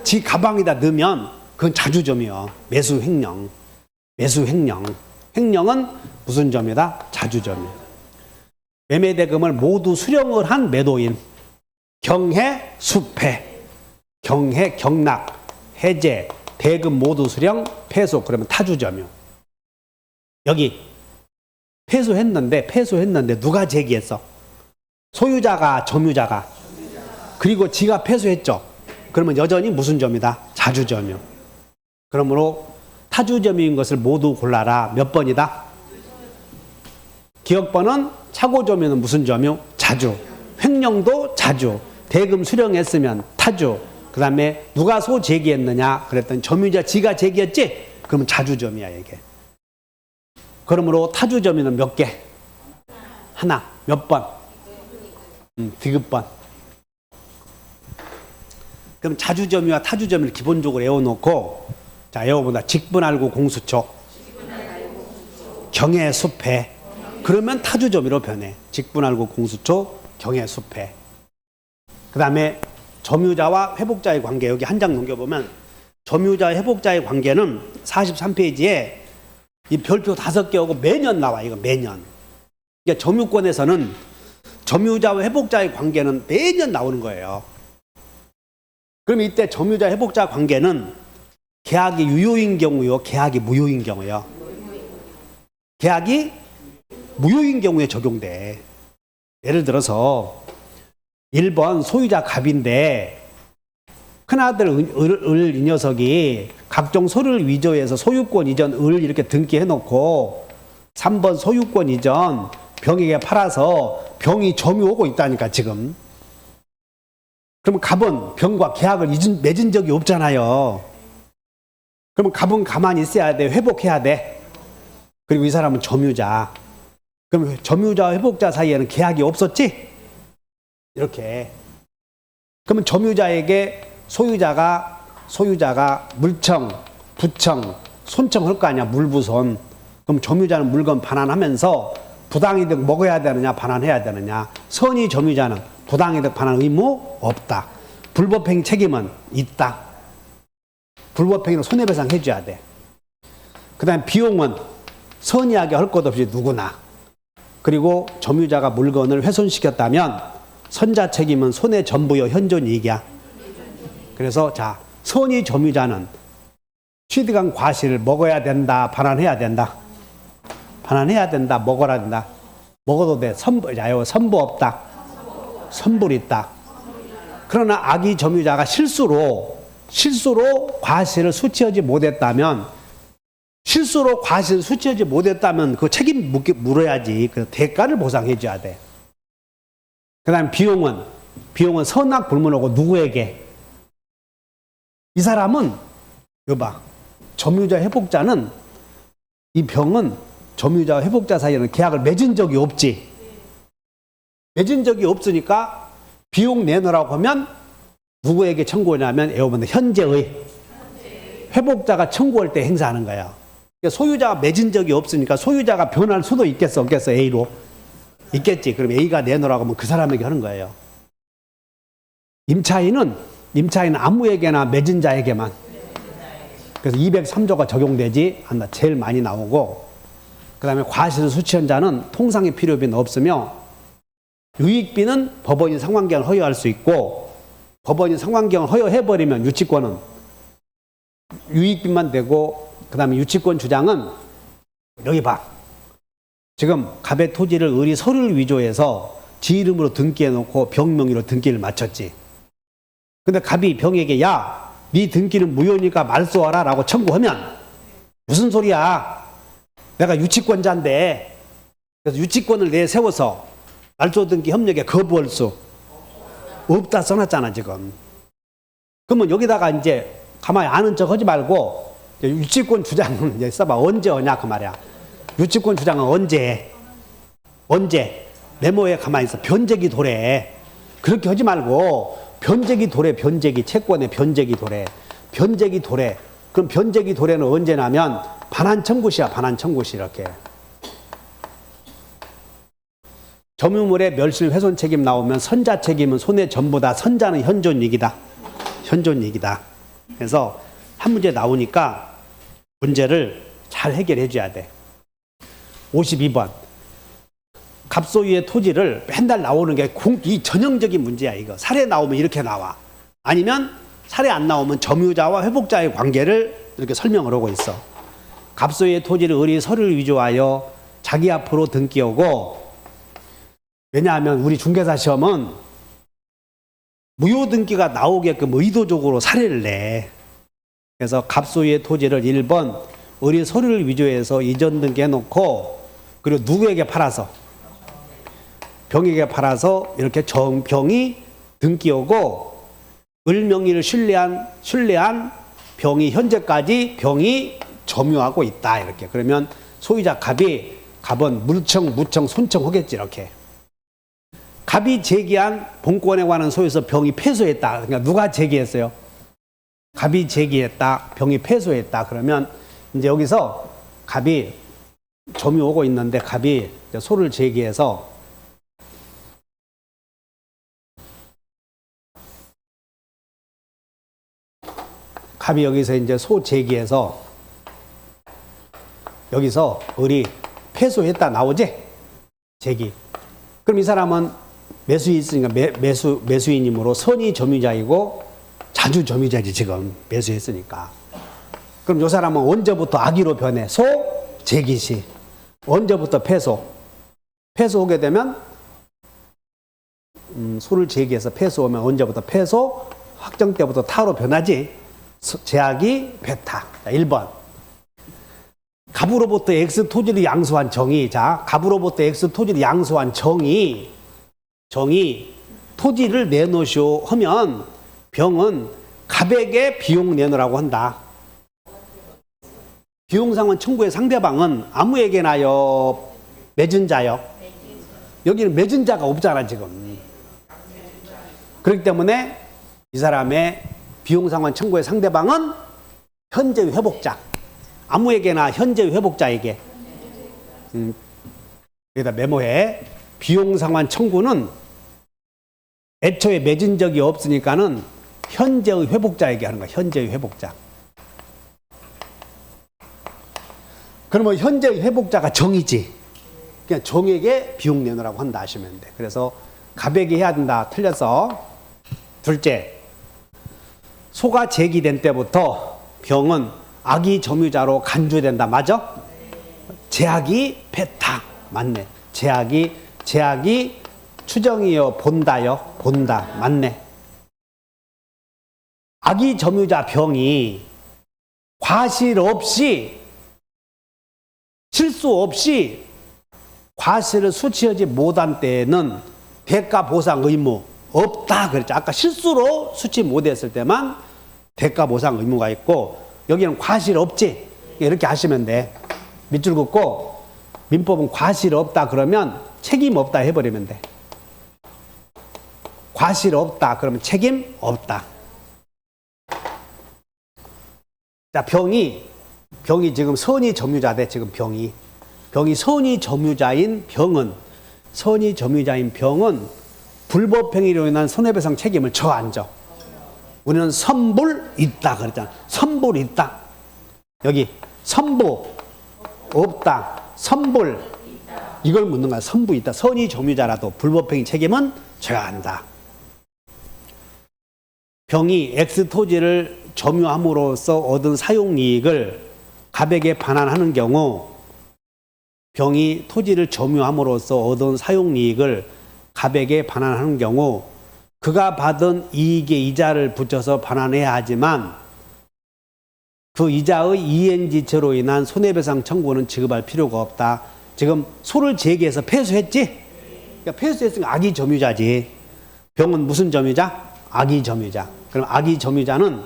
지 가방에다 넣으면 그건 자주점이요. 매수 횡령. 횡령은 무슨 점이다? 자주점이요. 매매대금을 모두 수령을 한 매도인. 경해, 수패. 경해, 경락, 해제, 대금 모두 수령, 폐소. 그러면 타주점이요. 여기 폐소했는데 누가 제기했어? 소유자가, 점유자가. 그리고 지가 폐소했죠. 그러면 여전히 무슨 점이다? 자주점이요. 그러므로 타주점인 것을 모두 골라라. 몇 번이다? 기억번은 착오점유는 무슨 점이요? 자주. 횡령도 자주. 대금 수령했으면 타주. 그 다음에 누가 소 제기했느냐? 그랬더니 점유자 지가 제기했지? 그러면 자주점이야 이게. 그러므로 타주점유는 몇 개? 하나. 몇 번? 디귿번. 그럼 자주점유와 타주점유를 기본적으로 외워놓고 자, 외워본다. 직분 알고 공수초. 경해 수패. 그러면 타주점유로 변해. 직분 알고 공수초, 경해 수패. 그 다음에 점유자와 회복자의 관계. 여기 한 장 넘겨보면 점유자와 회복자의 관계는 43페이지에 이 별표 5개 오고 매년 나와. 이거 매년. 그러니까 점유권에서는 점유자와 회복자의 관계는 매년 나오는 거예요. 그럼 이때 점유자 회복자 관계는 계약이 유효인 경우요, 계약이 무효인 경우요. 계약이 무효인 경우에 적용돼. 예를 들어서 1번 소유자 갑인데 큰아들 을 이 녀석이 각종 서류를 위조해서 소유권 이전 을 이렇게 등기해놓고 3번 소유권 이전 병에게 팔아서 병이 점유하고 있다니까 지금. 그러면 갑은 병과 계약을 맺은 적이 없잖아요. 그러면 갑은 가만히 있어야 돼. 회복해야 돼. 그리고 이 사람은 점유자. 그럼 점유자와 회복자 사이에는 계약이 없었지? 이렇게. 그러면 점유자에게 소유자가 물청, 부청, 손청 할 거 아니야, 물부손. 그럼 점유자는 물건 반환하면서 부당이득 먹어야 되느냐, 반환해야 되느냐. 선의 점유자는 부당이득 반환 의무 없다. 불법행위 책임은 있다. 불법행위는 손해배상 해줘야 돼. 그 다음에 비용은 선의하게 할 것 없이 누구나. 그리고 점유자가 물건을 훼손시켰다면 선자 책임은 손해 전부여 현존이익이야. 그래서 자, 선의 점유자는 취득한 과실을 먹어야 된다, 반환해야 된다. 반환해야 된다, 먹어야 된다. 먹어도 돼. 선부 없다. 선불 있다. 그러나 악의 점유자가 실수로 과실을 수취하지 못했다면 그 책임 물어야지. 그 대가를 보상해 줘야 돼. 그 다음에 비용은 선악 불문하고 누구에게? 이 사람은 이거 봐. 점유자 회복자는 이 병은 점유자와 회복자 사이에는 계약을 맺은 적이 없지. 맺은 적이 없으니까 비용 내놓으라고 하면 누구에게 청구하냐면 애호번데 현재의 회복자가 청구할 때 행사하는 거야. 그러니까 소유자가 맺은 적이 없으니까 소유자가 변할 수도 있겠어 없겠어? A로 있겠지. 그럼 A가 내놓으라고 하면 그 사람에게 하는 거예요. 임차인은 아무에게나 맺은 자에게만. 그래서 203조가 적용되지 않나 제일 많이 나오고, 그 다음에 과실을 수취한 자는 통상의 필요비는 없으며 유익비는 법원이 상환계약을 허여할 수 있고, 법원이 상환계약을 허여해버리면 유치권은 유익비만 되고, 그 다음에 유치권 주장은 여기 봐. 지금 갑의 토지를 을이 서류를 위조해서 지 이름으로 등기해놓고 병 명의로 등기를 마쳤지. 근데 갑이 병에게 야, 네 등기는 무효니까 말소하라 라고 청구하면 무슨 소리야? 내가 유치권자인데. 그래서 유치권을 내세워서 말소 등기 협력에 거부할 수 없다 써놨잖아 지금. 그러면 여기다가 이제 가만히 아는 척 하지 말고 유치권 주장은 이제 써봐. 언제 하냐 그 말이야. 유치권 주장은 언제 메모에 가만히 있어. 변제기 도래. 그렇게 하지 말고 변제기 도래. 채권의 변제기 도래. 그럼 변제기 도래는 언제 나면 반환 청구시야. 반환 청구시. 이렇게 점유물의 멸실 훼손 책임 나오면 선자 책임은 손해 전부다. 선자는 현존이익이다. 그래서 한 문제 나오니까 문제를 잘 해결해 줘야 돼. 52번. 갑소유의 토지를 맨날 나오는 게 이 전형적인 문제야. 이거 사례 나오면 이렇게 나와. 아니면 사례 안 나오면 점유자와 회복자의 관계를 이렇게 설명을 하고 있어. 갑소유의 토지를 을이 서류를 위조하여 자기 앞으로 등기하고, 왜냐하면 우리 중개사 시험은 무효 등기가 나오게끔 의도적으로 사례를 내. 그래서 갑소유의 토지를 1번 을이 서류를 위조해서 이전 등기해놓고, 그리고 누구에게 팔아서? 병에게 팔아서 이렇게 병이 등기하고 을 명의를 신뢰한 병이 현재까지 병이 점유하고 있다. 이렇게. 그러면 소유자 갑은 물청, 무청, 손청 하겠지. 이렇게. 갑이 제기한 본권에 관한 소유에서 병이 패소했다. 그러니까 누가 제기했어요? 갑이 제기했다. 병이 패소했다. 그러면 이제 여기서 갑이 점유하고 있는데 갑이 소를 제기해서 갑이 여기서 이제 소 제기해서 여기서 을이 패소했다 나오지? 제기. 그럼 이 사람은 매수인이 있으니까 매수인이므로 선의 점유자이고 자주 점유자지 지금 매수했으니까. 그럼 이 사람은 언제부터 악의로 변해? 소 제기시. 언제부터 패소하게 되면 소를 제기해서 패소하면 언제부터 패소? 확정 때부터 타로 변하지. 제약이 배타. 자, 1번. 갑으로부터 X 토지를 양수한 정의. 자, 갑으로부터 X 토지를 양수한 정의 토지를 내놓으시오 하면 병은 갑에게 비용 내놓으라고 한다. 비용상환 청구의 상대방은 아무에게나요? 맺은 자요? 여기는 맺은 자가 없잖아 지금. 그렇기 때문에 이 사람의 비용상환 청구의 상대방은 현재 회복자. 아무에게나 현재 회복자에게. 여기다 메모해. 비용상환 청구는 애초에 맺은 적이 없으니까는 현재의 회복자에게 하는 거야. 현재의 회복자. 그러면 현재의 회복자가 정이지. 그냥 정에게 비용 내놓으라고 한다 하시면 돼. 그래서 갑에게 해야 된다. 틀렸어. 둘째, 소가 제기된 때부터 병은 악이 점유자로 간주된다. 맞아? 제약이 배타. 맞네. 제약이 추정이요 본다요. 본다. 맞네. 악이 점유자 병이 과실 없이 실수 없이 과실을 수취하지 못한 때에는 대가 보상 의무 없다 그랬죠. 아까 실수로 수취 못했을 때만 대가 보상 의무가 있고 여기는 과실 없지. 이렇게 하시면 돼. 밑줄 긋고 민법은 과실 없다 그러면 책임 없다 해버리면 돼. 과실 없다 그러면 책임 없다. 자, 병이 지금 선의 점유자 돼. 지금 병이 선의 점유자인 병은 불법행위로 인한 손해배상 책임을 져 안 져. 우리는 선불 있다 그랬잖아. 선불 있다. 여기 선부 없다. 선불 이걸 묻는 거야. 선부 있다. 선의 점유자라도 불법행위 책임은 져야 한다. 병이 X 토지를 점유함으로써 얻은 사용이익을 갑에게 반환하는 경우 병이 토지를 점유함으로써 얻은 사용이익을 갑에게 반환하는 경우 그가 받은 이익의 이자를 붙여서 반환해야 하지만 그 이자의 이행지체로 인한 손해배상 청구는 지급할 필요가 없다. 지금 소를 제기해서 패소했지? 그러니까 패소했으니까 악의 점유자지. 병은 무슨 점유자? 악의 점유자. 그럼 악의 점유자는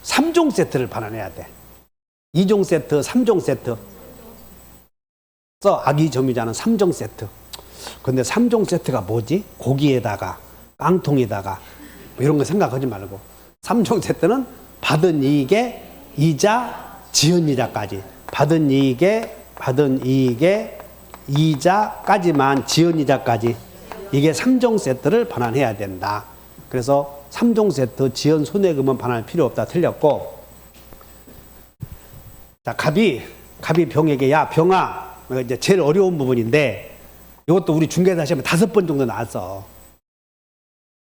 삼종 세트를 반환해야 돼. 2종 세트, 3종 세트. 그래서 악의 점유자는 3종 세트. 근데 3종 세트가 뭐지? 고기에다가 깡통에다가 뭐 이런 거 생각하지 말고 3종 세트는 받은 이익에 이자, 지연이자까지 받은 이익에 이자까지만 지연이자까지 이게 3종 세트를 반환해야 된다. 그래서 3종 세트 지연 손해금은 반환할 필요 없다. 틀렸고 자, 갑이 병에게 야 병아 이제 제일 어려운 부분인데 이것도 우리 중개사 시험에 5번 정도 나왔어.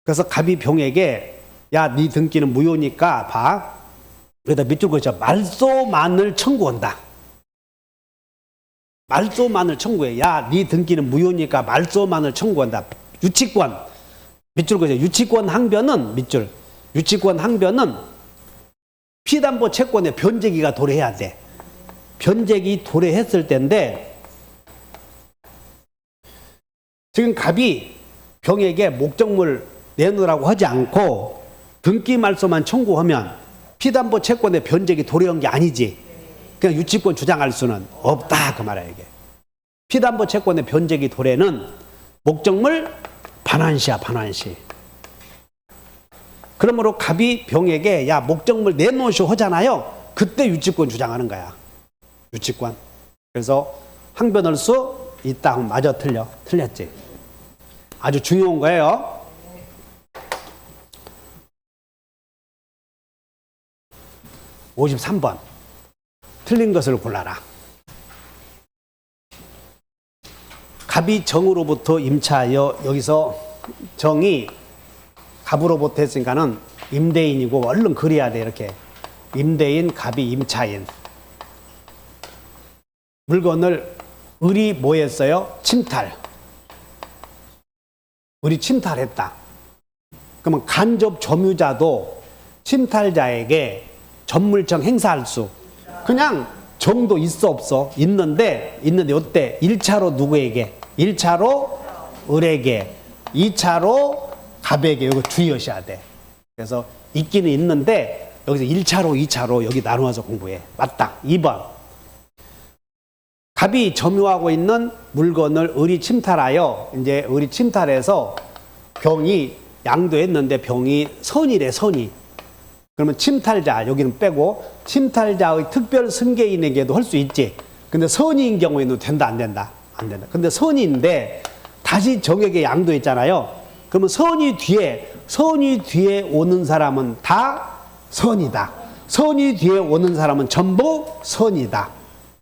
그래서 갑이 병에게 야 네 등기는 무효니까 봐. 여기다 밑줄 그었죠. 말소만을 청구한다. 말소만을 청구해. 야 네 등기는 무효니까 말소만을 청구한다. 유치권 밑줄 그죠. 유치권 항변은 밑줄. 유치권 항변은 피담보 채권의 변제기가 도래해야 돼. 변제기 도래했을 때인데 지금 갑이 병에게 목적물 내놓으라고 하지 않고 등기 말소만 청구하면 피담보 채권의 변제기 도래한 게 아니지. 그냥 유치권 주장할 수는 없다 그 말이야 이게. 피담보 채권의 변제기 도래는 목적물 반환시야 반환시. 그러므로 갑이 병에게 야 목적물 내놓으시오 하잖아요. 그때 유치권 주장하는 거야. 유치권. 그래서 항변할 수 있다 하면 맞아 틀려. 틀렸지. 아주 중요한 거예요. 53번. 틀린 것을 골라라. 갑이 정으로부터 임차하여 여기서 정이 갑으로부터 했으니까는 임대인이고 얼른 그려야 돼 이렇게. 임대인, 갑이 임차인. 물건을 을이 뭐 했어요? 침탈. 을이 침탈했다. 그러면 간접 점유자도 침탈자에게 전물청 행사할 수. 그냥 정도 있어 없어? 있는데 어때? 1차로 누구에게? 1차로 을에게, 2차로 갑에게. 이거 주의하셔야 돼. 그래서 있기는 있는데 여기서 1차로, 2차로 여기 나누어서 공부해. 맞다. 2번. 갑이 점유하고 있는 물건을 을이 침탈하여, 이제 을이 침탈해서 병이 양도했는데 병이 선이래, 선이. 그러면 침탈자, 여기는 빼고, 침탈자의 특별 승계인에게도 할 수 있지. 근데 선의인 경우에는 된다, 안 된다? 안 된다. 근데 선의인데, 다시 정에게 양도했잖아요. 그러면 선의 뒤에 오는 사람은 다 선이다. 선의 뒤에 오는 사람은 전부 선이다.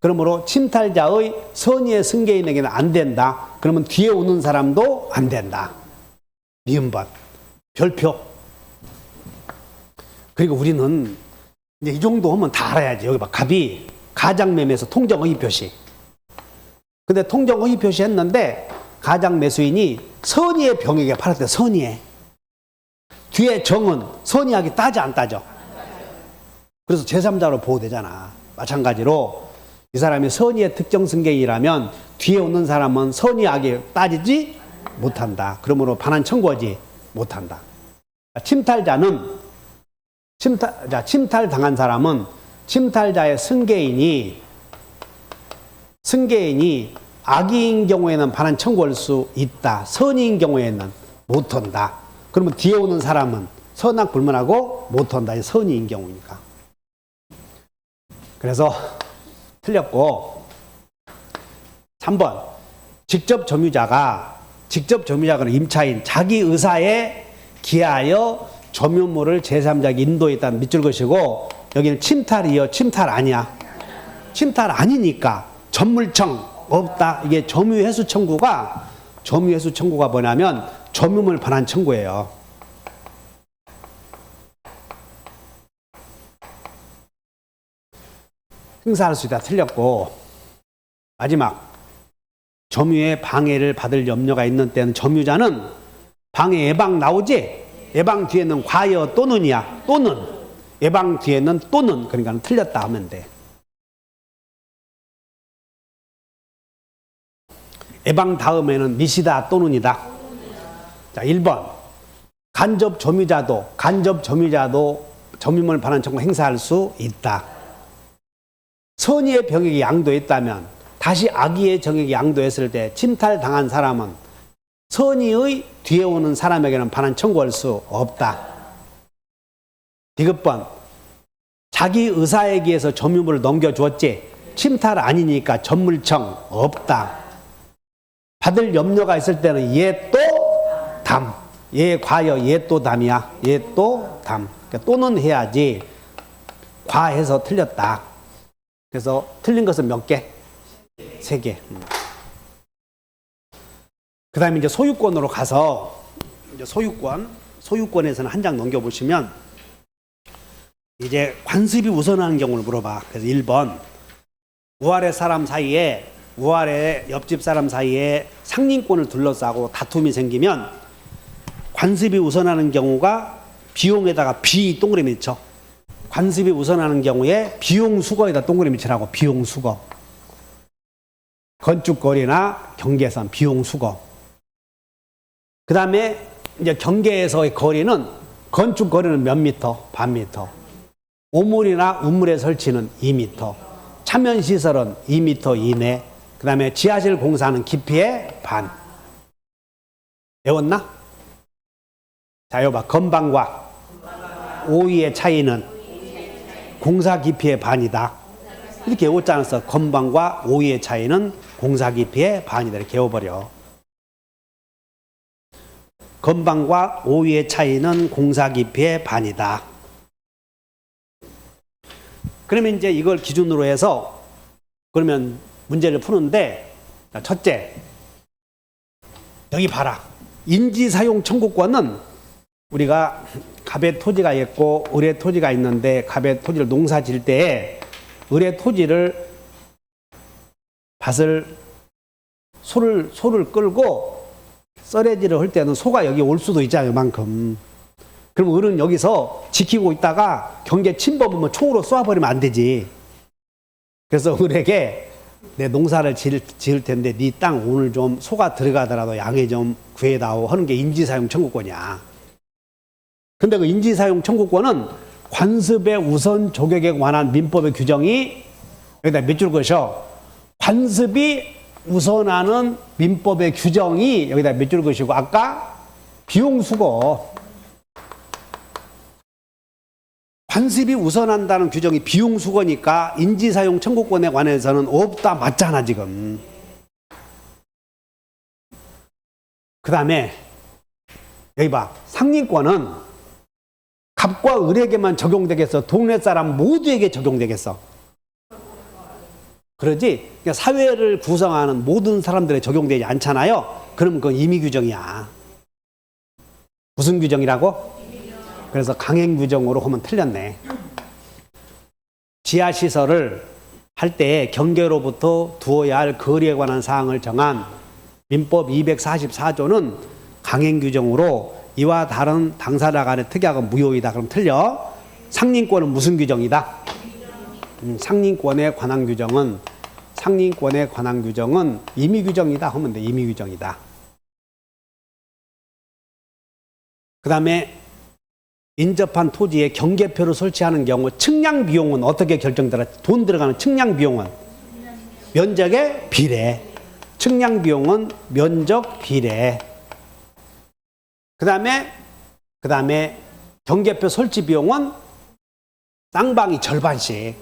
그러므로 침탈자의 선의의 승계인에게는 안 된다. 그러면 뒤에 오는 사람도 안 된다. 미음번. 별표. 그리고 우리는 이제 이 정도 하면 다 알아야지. 여기 봐. 갑이 가장매매에서 통정의의 표시. 근데 통정의의 표시 했는데 가장매수인이 선의의 병에게 팔았대. 선의에. 뒤에 정은 선의하게 따져 안 따져? 그래서 제3자로 보호되잖아. 마찬가지로 이 사람이 선의의 특정 승계인이라면 뒤에 오는 사람은 선의하게 따지지 못한다. 그러므로 반환 청구하지 못한다. 침탈자는 침탈당한 사람은 침탈자의 승계인이 악의인 경우에는 반환 청구할 수 있다. 선의인 경우에는 못한다. 그러면 뒤에 오는 사람은 선악 불문하고 못한다. 선의인 경우니까. 그래서 틀렸고 3번 직접 점유자가 임차인 자기 의사에 기하여 점유물을 제3자에게 인도했다는 밑줄 것이고 여기는 침탈이요. 침탈 아니야. 침탈 아니니까 전물청 없다. 이게 점유회수 청구가 뭐냐면 점유물 반환 청구예요. 행사할 수 있다. 틀렸고 마지막 점유의 방해를 받을 염려가 있는 때는 점유자는 방해 예방 나오지? 예방 뒤에는 과여 또는이야. 또는 예방 뒤에는 또는 그러니까 틀렸다 하면 돼. 예방 다음에는 미시다 또는이다. 자, 1번 간접 점유자도 점유물 반환 청구 행사할 수 있다. 선의의 병에게 양도했다면 다시 악의의 정에게 양도했을 때 침탈당한 사람은 선의의 뒤에 오는 사람에게는 반환 청구할 수 없다. 디귿번 자기 의사에 의해서 점유물을 넘겨주었지 침탈 아니니까 전물청 없다. 받을 염려가 있을 때는 예 또 담. 예 과여 예 또 담이야. 예 또 담. 그러니까 또는 해야지. 과해서 틀렸다. 그래서 틀린 것은 몇 개? 3개. 그 다음에 이제 소유권으로 가서 이제 소유권에서는 한 장 넘겨보시면 이제 관습이 우선하는 경우를 물어봐. 그래서 1번 우아래 옆집 사람 사이에 상린권을 둘러싸고 다툼이 생기면 관습이 우선하는 경우가 비용에다가 비 동그라미 쳐. 관습이 우선하는 경우에 비용 수거에다 동그라미 치라고. 비용 수거. 건축거리나 경계선 비용 수거. 그 다음에 이제 경계에서의 거리는 건축거리는 몇 미터? 반 미터. 오물이나 우물의 설치는 2미터. 차면시설은 2미터 이내. 그 다음에 지하실 공사는 깊이의 반. 외웠나? 자, 이거 봐. 건방과 오이의 차이는 공사 깊이의 반이다. 이렇게 외웠지 않았어? 건방과 오이의 차이는 공사 깊이의 반이다. 이렇게 외워버려. 건방과 오이의 차이는 공사 깊이의 반이다. 그러면 이제 이걸 기준으로 해서 그러면 문제를 푸는데 첫째, 여기 봐라. 인지사용 청구권은 우리가 갑의 토지가 있고 을의 토지가 있는데 갑의 토지를 농사 지을 때에 을의 토지를 밭을 소를 끌고 썰애질을 할 때는 소가 여기 올 수도 있잖아요. 이만큼. 그럼 을은 여기서 지키고 있다가 경계 침범하면 총으로 쏘아버리면 안 되지. 그래서 을에게 내 농사를 지을 텐데 네 땅 오늘 좀 소가 들어가더라도 양해 좀 구해다오 하는 게 인지사용 청구권이야. 근데 그 인지사용 청구권은 관습의 우선 조격에 관한 민법의 규정이 여기다 몇 줄 것이요? 관습이 우선하는 민법의 규정이 여기다 몇 줄 것이고 아까 비용수거 관습이 우선한다는 규정이 비용수거니까 인지사용 청구권에 관해서는 없다 맞잖아 지금. 그 다음에 여기 봐. 상린권은 갑과 을에게만 적용되겠어? 동네 사람 모두에게 적용되겠어? 그러지? 그러니까 사회를 구성하는 모든 사람들에 적용되지 않잖아요. 그럼 그건 임의규정이야. 무슨 규정이라고? 그래서 강행규정으로 하면 틀렸네. 지하시설을 할 때 경계로부터 두어야 할 거리에 관한 사항을 정한 민법 244조는 강행규정으로 이와 다른 당사자 간의 특약은 무효이다. 그럼 틀려. 상린권은 무슨 규정이다? 상린권에 관한 규정은 임의규정이다 하면 돼. 임의규정이다. 그 다음에 인접한 토지에 경계표를 설치하는 경우 측량비용은 어떻게 결정되나? 돈 들어가는 측량비용은 면적의 비례. 측량비용은 면적 비례. 그 다음에 경계표 설치 비용은 쌍방이 절반씩.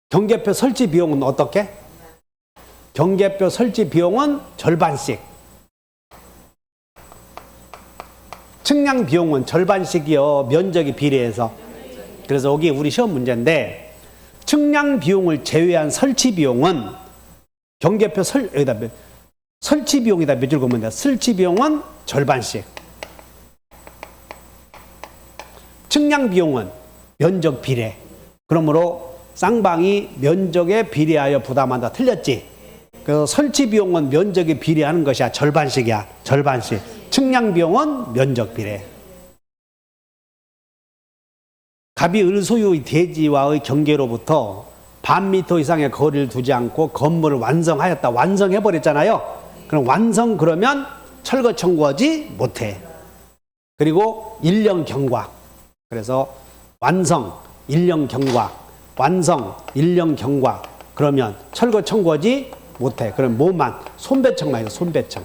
경계표 설치 비용은 어떻게? 경계표 설치 비용은 절반씩. 측량 비용은 절반씩이요. 면적이 비례해서. 그래서 여기 우리 시험 문제인데 측량 비용을 제외한 설치 비용은 경계표 설치 비용이다 몇 줄 보면 돼. 설치 비용은 절반씩. 측량 비용은 면적 비례. 그러므로 쌍방이 면적에 비례하여 부담한다. 틀렸지? 그래서 설치 비용은 면적에 비례하는 것이야. 절반씩이야. 절반씩. 측량 비용은 면적 비례. 갑이 을 소유의 대지와의 경계로부터 반 미터 이상의 거리를 두지 않고 건물을 완성하였다. 완성해버렸잖아요. 그럼 완성 그러면 철거 청구하지 못해. 그리고 일령 경과. 그래서 완성, 일령 경과. 완성, 일령 경과. 그러면 철거 청구하지 못해. 그럼 뭐만? 손배청만 해서 손배청.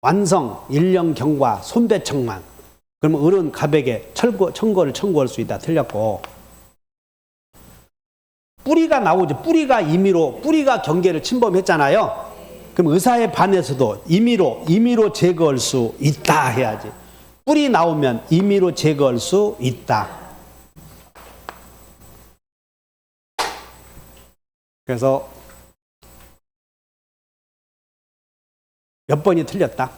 완성, 일령 경과, 손배청만. 그러면 을은 갑에게 청구를 청구할 수 있다. 틀렸고. 뿌리가 나오죠. 뿌리가 임의로, 뿌리가 경계를 침범했잖아요. 그럼 의사에 반해서도 임의로 제거할 수 있다 해야지. 뿌리 나오면 임의로 제거할 수 있다. 그래서 몇 번이 틀렸다?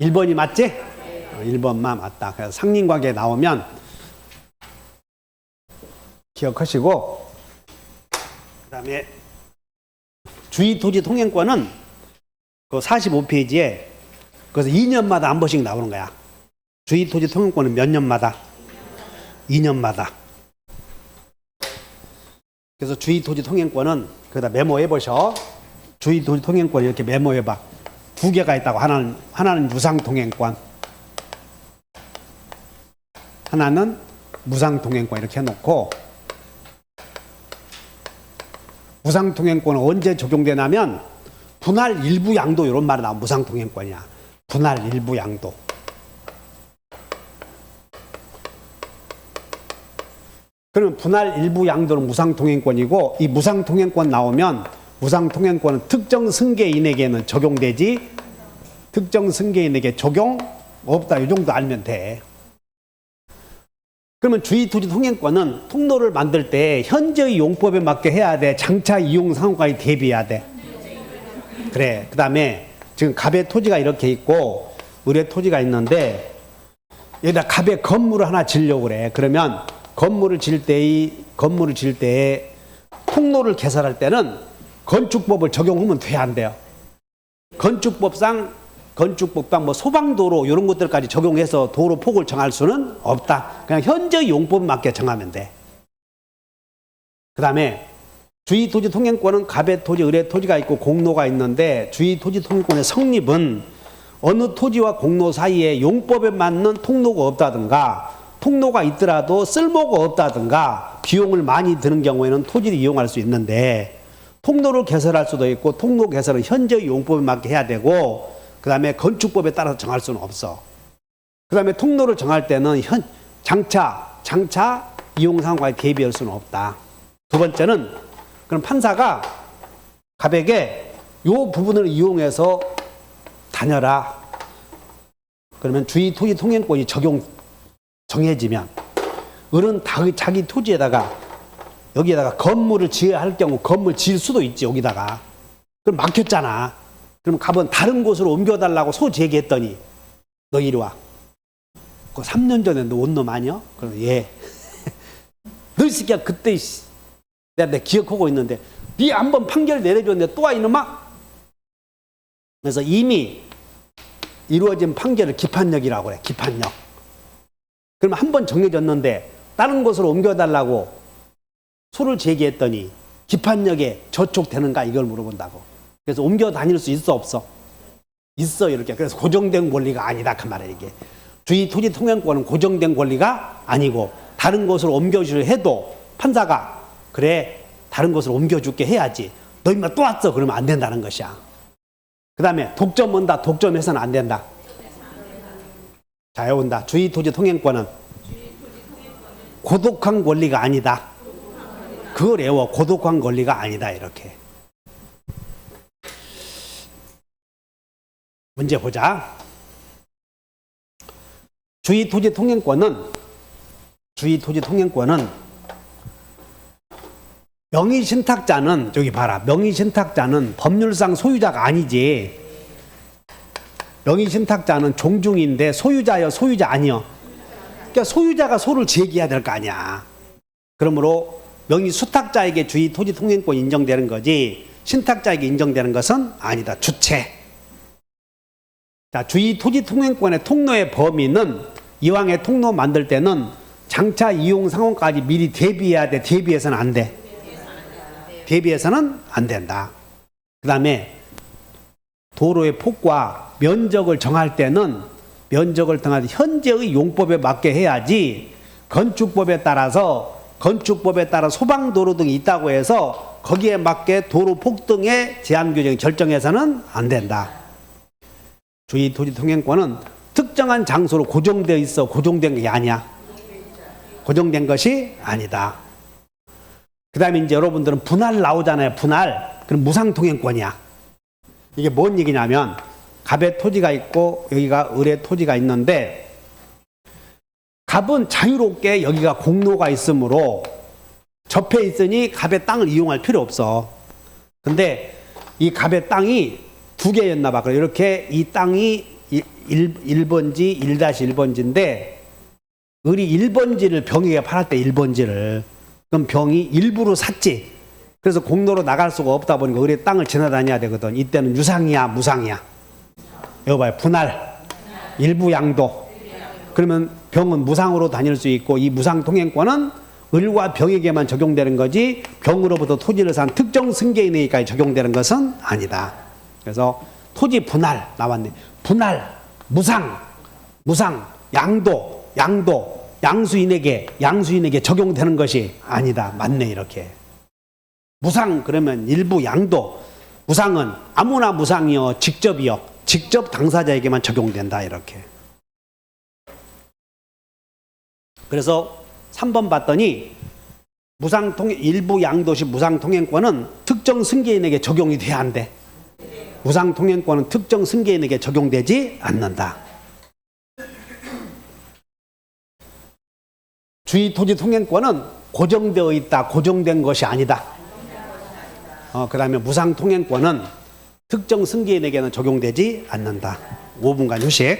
1번이 맞지? 1번만 맞다. 그래서 상린관계 나오면 기억하시고, 그 다음에 주의토지통행권은 그 45페이지에 그래서 2년마다 한 번씩 나오는 거야. 주의토지통행권은 몇 년마다? 2년마다. 그래서 주의토지통행권은 거기다 메모해보셔. 주의토지통행권 이렇게 메모해봐. 두 개가 있다고. 하나는 유상통행권, 하나는 무상통행권 이렇게 해놓고, 무상통행권은 언제 적용되냐면 분할 일부 양도 이런 말이 나오면 무상통행권이야. 분할 일부 양도. 그러면 분할 일부 양도는 무상통행권이고, 이 무상통행권 나오면 무상통행권은 특정 승계인에게는 적용되지, 특정 승계인에게 적용 없다. 이 정도 알면 돼. 그러면 주의토지통행권은 통로를 만들 때 현재의 용법에 맞게 해야 돼? 장차 이용 상황까지 대비해야 돼? 그래. 그 다음에 지금 갑의 토지가 이렇게 있고 을의 토지가 있는데 여기다 갑의 건물을 하나 지으려고 그래. 그러면 건물을 지을 때 통로를 개설할 때는 건축법을 적용하면 돼, 안 돼요? 건축법상 뭐 소방도로 이런 것들까지 적용해서 도로 폭을 정할 수는 없다. 그냥 현재 용법에 맞게 정하면 돼. 그 다음에 주의토지통행권은 갑의 토지, 을의 토지가 있고 공로가 있는데 주의토지통행권의 성립은 어느 토지와 공로 사이에 용법에 맞는 통로가 없다든가 통로가 있더라도 쓸모가 없다든가 비용을 많이 드는 경우에는 토지를 이용할 수 있는데 통로를 개설할 수도 있고 통로 개설은 현재의 용법에 맞게 해야 되고 그 다음에 건축법에 따라서 정할 수는 없어. 그 다음에 통로를 정할 때는 장차 이용 상황과에 대비할 수는 없다. 두 번째는 그럼 판사가 갑에게 요 부분을 이용해서 다녀라. 그러면 주의 토지 통행권이 정해지면 을은 자기 토지에다가 여기에다가 건물을 지어야 할 경우 건물 지을 수도 있지 여기다가. 그럼 막혔잖아. 그럼 갑은 다른 곳으로 옮겨달라고 소제기했더니 너 이리 와. 그 3년 전에 너 온 놈 아니야? 그럼 예. 너 이 새끼야 그때 내가 기억하고 있는데 네 한 번 판결 내려줬는데 또 와 이놈아? 그래서 이미 이루어진 판결을 기판력이라고 그래. 기판력. 그러면 한 번 정해졌는데 다른 곳으로 옮겨달라고 소를 제기했더니 기판력에 저촉되는가 이걸 물어본다고. 그래서 옮겨 다닐 수 있어 없어? 있어 이렇게. 그래서 고정된 권리가 아니다 그 말이야 이게. 주의 토지 통행권은 고정된 권리가 아니고 다른 곳으로 옮겨주려 해도 판사가 그래 다른 곳으로 옮겨줄게 해야지. 너 임마 또 왔어 그러면 안 된다는 것이야. 그 다음에 독점 온다. 독점해서는 안 된다. 자, 해온다. 주의 토지 통행권은 고독한 권리가 아니다. 그걸 외워. 고독한 권리가 아니다 이렇게. 문제 보자. 주의 토지 통행권은 명의신탁자는 저기 봐라. 명의신탁자는 법률상 소유자가 아니지. 명의신탁자는 종중인데 소유자여 소유자 아니여. 그러니까 소유자가 소를 제기해야 될 거 아니야. 그러므로 명의수탁자에게 주의 토지 통행권 인정되는 거지 신탁자에게 인정되는 것은 아니다. 주체. 자, 주의 토지 통행권의 통로의 범위는 이왕에 통로 만들 때는 장차 이용 상황까지 미리 대비해야 돼. 대비해서는 안 돼. 대비해서는 안 된다. 그 다음에 도로의 폭과 면적을 정할 때는 면적을 정할 때 현재의 용법에 맞게 해야지 건축법에 따라 소방도로 등이 있다고 해서 거기에 맞게 도로 폭등의 제한 규정 결정해서는 안 된다. 주의 토지 통행권은 특정한 장소로 고정되어 있어. 고정된 게 아니야. 고정된 것이 아니다. 그 다음에 이제 여러분들은 분할 나오잖아요. 분할. 그럼 무상통행권이야. 이게 뭔 얘기냐면 갑의 토지가 있고 여기가 을의 토지가 있는데 갑은 자유롭게 여기가 공로가 있으므로 접해 있으니 갑의 땅을 이용할 필요 없어. 근데 이 갑의 땅이 두 개였나 봐. 이렇게 이 땅이 1번지 1-1번지인데 을이 1번지를 병에게 팔았대. 1번지를. 그럼 병이 일부러 샀지. 그래서 공로로 나갈 수가 없다 보니까 을의 땅을 지나다녀야 되거든. 이때는 유상이야 무상이야? 여기 봐요. 분할. 일부 양도. 그러면 병은 무상으로 다닐 수 있고 이 무상통행권은 을과 병에게만 적용되는 거지 병으로부터 토지를 산 특정 승계인에게까지 적용되는 것은 아니다. 그래서 토지 분할 나왔네. 분할, 무상, 양도, 양수인에게 적용되는 것이 아니다. 맞네 이렇게. 무상 그러면 일부 양도, 무상은 아무나 무상이요 직접이요 직접 당사자에게만 적용된다 이렇게. 그래서 3번 봤더니 일부 양도시 무상통행권은 특정 승계인에게 적용이 돼야 한대. 무상통행권은 특정 승계인에게 적용되지 않는다. 주의 토지 통행권은 고정되어 있다. 고정된 것이 아니다. 그 다음에 무상통행권은 특정 승계인에게는 적용되지 않는다. 5분간 휴식.